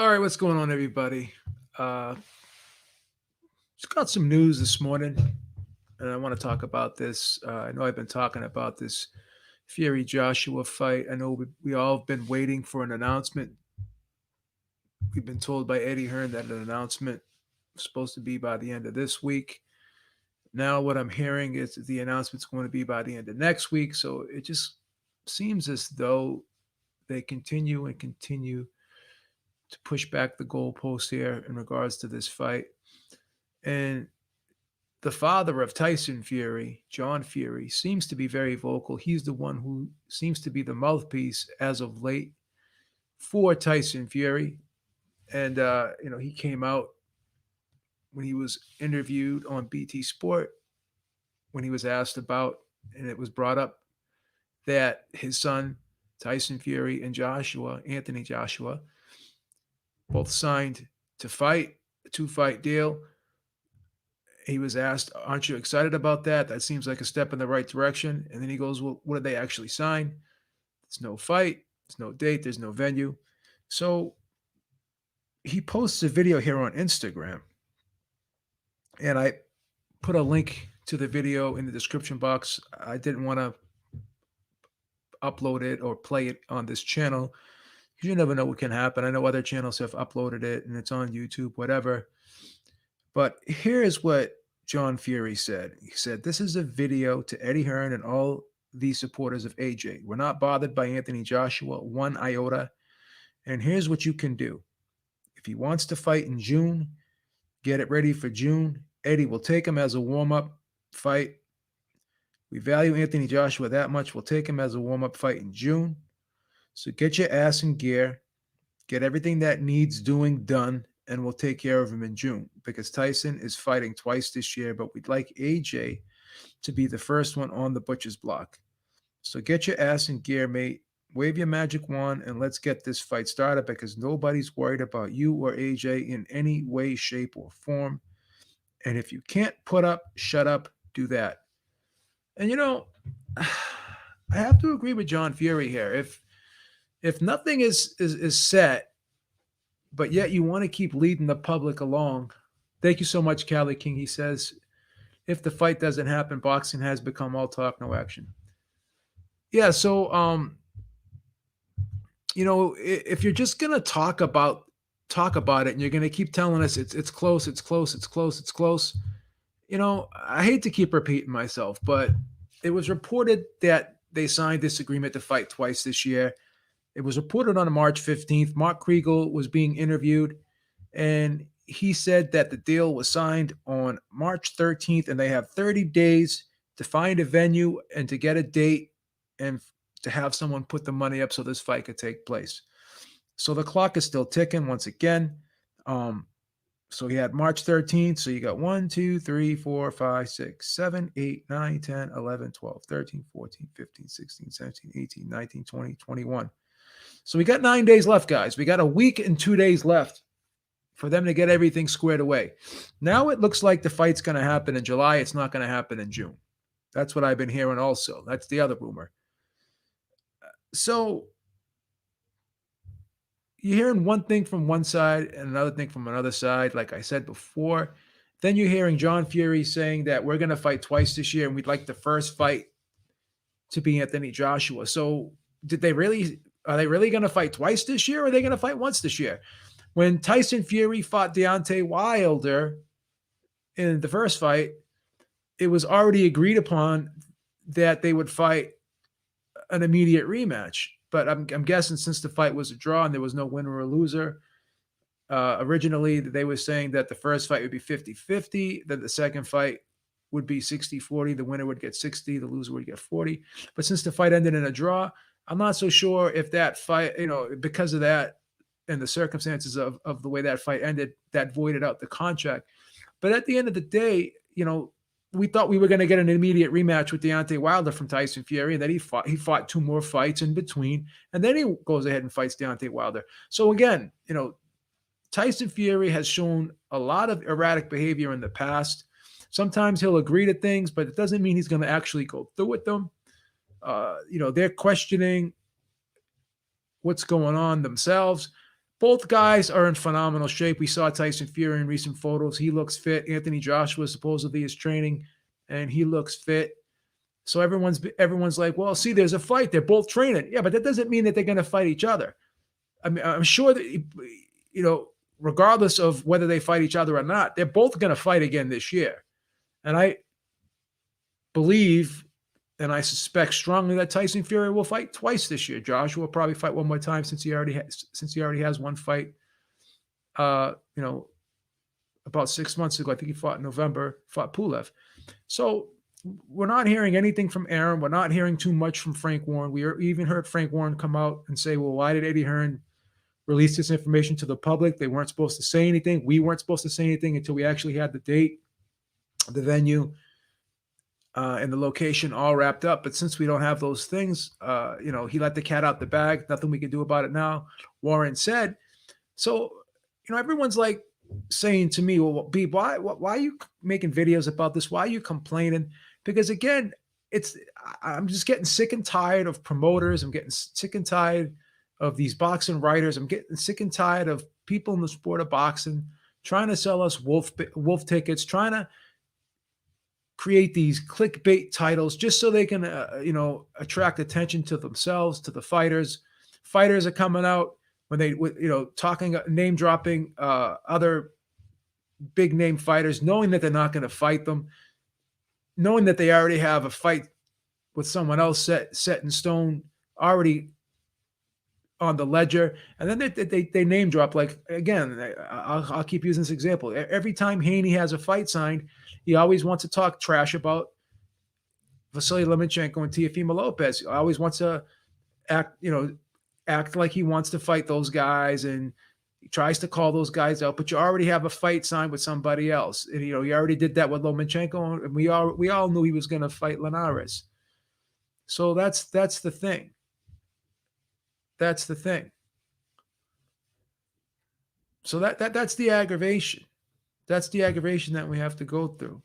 All right, what's going on, everybody? Uh, just got some news this morning, and I want to talk about this. I know I've been talking about this Fury Joshua fight. I know we all have been waiting for an announcement. We've been told by Eddie Hearn that an announcement was supposed to be by the end of this week. Now, what I'm hearing is that the announcement's going to be by the end of next week. So it just seems as though they continue and continue to push back the goalpost here in regards to this fight. And the father of Tyson Fury, John Fury, seems to be very vocal. He's the one who seems to be the mouthpiece as of late for Tyson Fury. And, he came out when he was interviewed on BT Sport when he was asked about, and it was brought up that his son, Tyson Fury, and Anthony Joshua, both signed to fight, a 2-fight deal. He was asked, "Aren't you excited about that? That seems like a step in the right direction." And then he goes, "Well, what did they actually sign? There's no fight, there's no date, there's no venue." So he posts a video here on Instagram, and I put a link to the video in the description box. I didn't want to upload it or play it on this channel because you never know what can happen. I know other channels have uploaded it and it's on YouTube, whatever. But here's what John Fury said. He said, "This is a video to Eddie Hearn and all the supporters of AJ. We're not bothered by Anthony Joshua one iota. And here's what you can do. If he wants to fight in June, get it ready for June. Eddie will take him as a warm-up fight. We value Anthony Joshua that much. We'll take him as a warm-up fight in June. So get your ass in gear. Get everything that needs doing done, and we'll take care of him in June because Tyson is fighting twice this year, but we'd like AJ to be the first one on the butcher's block. So get your ass in gear, mate. Wave your magic wand, and let's get this fight started because nobody's worried about you or AJ in any way, shape, or form. And if you can't put up, shut up, do that." And I have to agree with John Fury here. If nothing is set, but yet you want to keep leading the public along. Thank you so much, Cali King. He says, if the fight doesn't happen, boxing has become all talk, no action. Yeah, so if you're just gonna talk about it and you're gonna keep telling us it's close, it's close, it's close, it's close. I hate to keep repeating myself, but it was reported that they signed this agreement to fight twice this year. It was reported on March 15th. Mark Kriegel was being interviewed, and he said that the deal was signed on March 13th, and they have 30 days to find a venue and to get a date and to have someone put the money up so this fight could take place. So the clock is still ticking once again. So he had March 13th. So you got 1, 2, 3, 4, 5, 6, 7, 8, 9, 10, 11, 12, 13, 14, 15, 16, 17, 18, 19, 20, 21. So we got 9 days left, guys. We got a week and 2 days left for them to get everything squared away. Now it looks like the fight's going to happen in July. It's not going to happen in June. That's what I've been hearing also. That's the other rumor. So you're hearing one thing from one side and another thing from another side, like I said before. Then you're hearing John Fury saying that we're going to fight twice this year and we'd like the first fight to be Anthony Joshua. So are they really going to fight twice this year or are they going to fight once this year? When Tyson Fury fought Deontay Wilder in the first fight, it was already agreed upon that they would fight an immediate rematch. But I'm guessing since the fight was a draw and there was no winner or loser, originally they were saying that the first fight would be 50-50, then the second fight would be 60-40. The winner would get 60, the loser would get 40. But since the fight ended in a draw, I'm not so sure if that fight, because of that and the circumstances of the way that fight ended, that voided out the contract. But at the end of the day, we thought we were going to get an immediate rematch with Deontay Wilder from Tyson Fury, and then he fought 2 more fights in between, and then he goes ahead and fights Deontay Wilder. So again, Tyson Fury has shown a lot of erratic behavior in the past. Sometimes he'll agree to things, but it doesn't mean he's going to actually go through with them. They're questioning what's going on themselves. Both guys are in phenomenal shape. We saw Tyson Fury in recent photos. He looks fit. Anthony Joshua supposedly is training, and he looks fit. So everyone's like, well, see, there's a fight. They're both training. Yeah, but that doesn't mean that they're going to fight each other. I mean, I'm sure that regardless of whether they fight each other or not, they're both going to fight again this year. And I believe and I suspect strongly that Tyson Fury will fight twice this year. Joshua will probably fight one more time since he already has one fight. About 6 months ago, I think he fought in November, fought Pulev. So we're not hearing anything from Aaron. We're not hearing too much from Frank Warren. We even heard Frank Warren come out and say, well, why did Eddie Hearn release this information to the public? They weren't supposed to say anything. We weren't supposed to say anything until we actually had the date, the venue, and the location all wrapped up. But since we don't have those things, he let the cat out the bag. Nothing we can do about it now, Warren said. So, everyone's like saying to me, well, B, why are you making videos about this? Why are you complaining? Because again, I'm just getting sick and tired of promoters. I'm getting sick and tired of these boxing writers. I'm getting sick and tired of people in the sport of boxing trying to sell us wolf tickets, trying to create these clickbait titles just so they can, attract attention to themselves, to the fighters. Fighters are coming out when they, talking, name dropping other big name fighters, knowing that they're not going to fight them, knowing that they already have a fight with someone else set in stone, already on the ledger. And then they name drop. Like, again, I'll keep using this example. Every time Haney has a fight signed, he always wants to talk trash about Vasily Lomachenko and Teofimo Lopez. He always wants to act like he wants to fight those guys, and he tries to call those guys out. But you already have a fight signed with somebody else, and he already did that with Lomachenko, and we all knew he was going to fight Linares. So that's the thing. That's the thing. So that's the aggravation. That's the aggravation that we have to go through.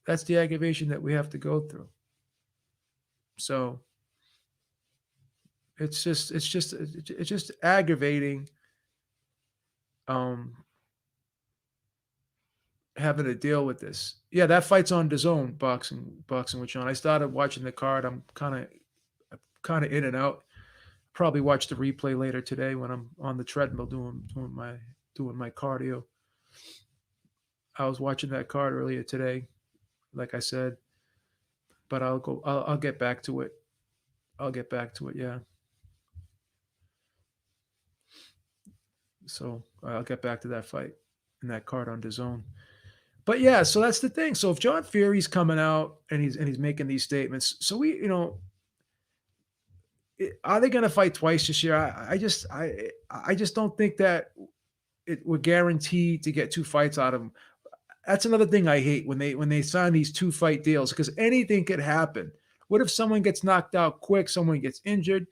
That's the aggravation that we have to go through. So it's just aggravating having to deal with this. Yeah, that fight's on DAZN, boxing with Sean. I started watching the card. I'm kind of in and out. Probably watch the replay later today when I'm on the treadmill doing my cardio. I was watching that card earlier today, like I said, but I'll get back to it. Yeah. So I'll get back to that fight and that card on DAZN. But yeah, so that's the thing. So if John Fury's coming out and he's making these statements, so are they going to fight twice this year? I just don't think that we're guaranteed to get two fights out of them. That's another thing I hate when they sign these 2-fight deals, because anything could happen. What if someone gets knocked out quick, someone gets injured?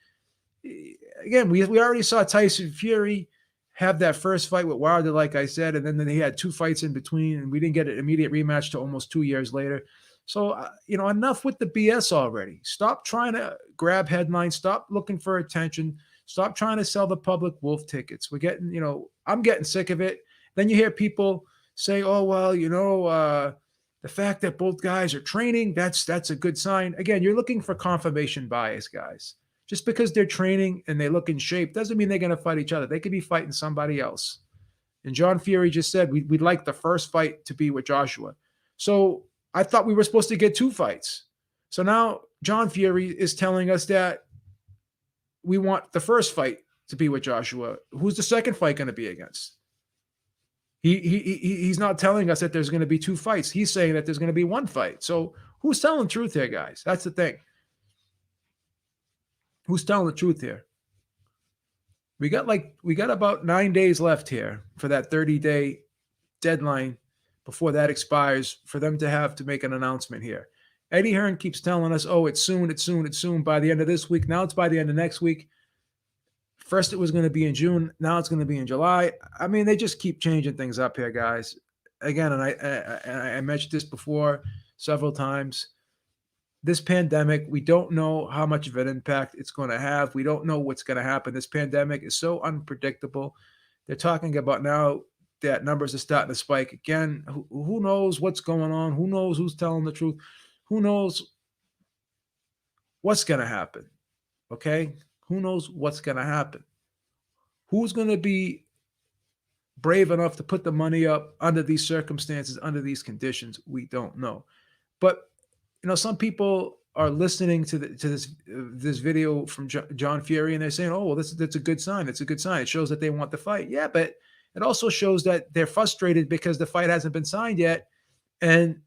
Again, we already saw Tyson Fury have that first fight with Wilder, like I said, and then he had 2 fights in between, and we didn't get an immediate rematch till almost 2 years later. So, enough with the BS already. Stop trying to grab headlines. Stop looking for attention. Stop trying to sell the public wolf tickets. We're getting, I'm getting sick of it. Then you hear people say, oh, well, the fact that both guys are training, that's a good sign. Again, you're looking for confirmation bias, guys. Just because they're training and they look in shape doesn't mean they're going to fight each other. They could be fighting somebody else. And John Fury just said we'd like the first fight to be with Joshua. So I thought we were supposed to get 2 fights. So now John Fury is telling us that we want the first fight to be with Joshua. Who's the second fight going to be against? He's not telling us that there's going to be 2 fights. He's saying that there's going to be 1 fight. So who's telling the truth here, guys? That's the thing. Who's telling the truth here? We got about 9 days left here for that 30-day deadline before that expires for them to make an announcement here. Eddie Hearn keeps telling us, oh, it's soon, by the end of this week. Now it's by the end of next week. First it was going to be in June. Now it's going to be in July. I mean, they just keep changing things up here, guys. Again, and I mentioned this before several times. this pandemic, we don't know how much of an impact it's going to have. We don't know what's going to happen. This pandemic is so unpredictable. They're talking about now that numbers are starting to spike again. Who knows what's going on? Who knows who's telling the truth? Who knows what's going to happen? Okay? Who knows what's going to happen? Who's going to be brave enough to put the money up under these circumstances, under these conditions? We don't know. But some people are listening to this video from John Fury, and they're saying, "Oh, well, that's a good sign. It's a good sign. It shows that they want the fight." Yeah, but it also shows that they're frustrated because the fight hasn't been signed yet, and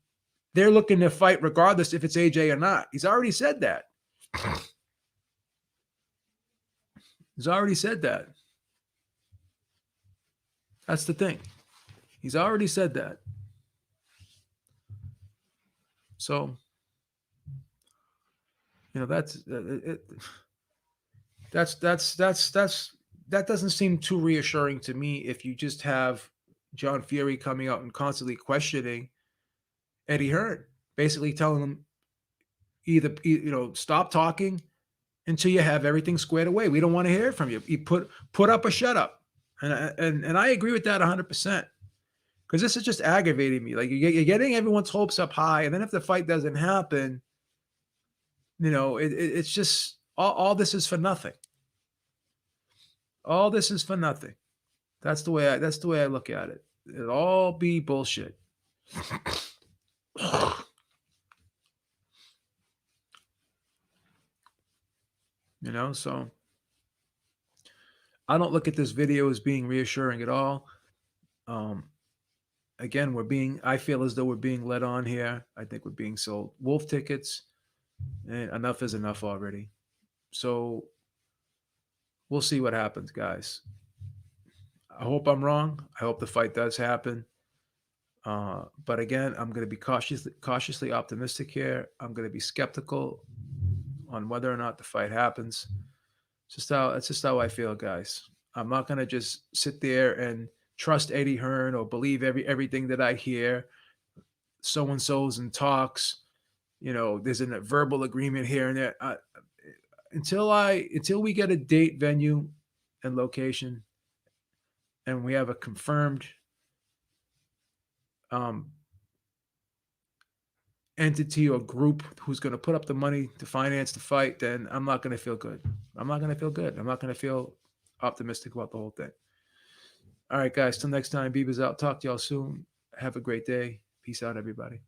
they're looking to fight regardless if it's AJ or not. He's already said that. He's already said that. That's the thing. He's already said that. So, that's that doesn't seem too reassuring to me if you just have John Fury coming out and constantly questioning Eddie Hearn, basically telling him either stop talking until you have everything squared away. We don't want to hear from you. You put up or shut up. And I agree with that 100%, because this is just aggravating me. Like, you're getting everyone's hopes up high, and then if the fight doesn't happen, it's just all this is for nothing. All this is for nothing. That's the way I look at it. It'll all be bullshit. So I don't look at this video as being reassuring at all. Again, I feel as though we're being led on here. I think we're being sold wolf tickets, and enough is enough already. So we'll see what happens, guys. I hope I'm wrong. I hope the fight does happen. But again, I'm going to be cautiously optimistic here. I'm going to be skeptical on whether or not the fight happens. It's just how I feel, guys. I'm not going to just sit there and trust Eddie Hearn or believe everything that I hear. So and so's and talks. There's a verbal agreement here and there. Until we get a date, venue, and location, and we have a confirmed entity or group who's going to put up the money to finance the fight, then I'm not going to feel good. I'm not going to feel good. I'm not going to feel optimistic about the whole thing. All right, guys. Till next time, Beaver's out. Talk to y'all soon. Have a great day. Peace out, everybody.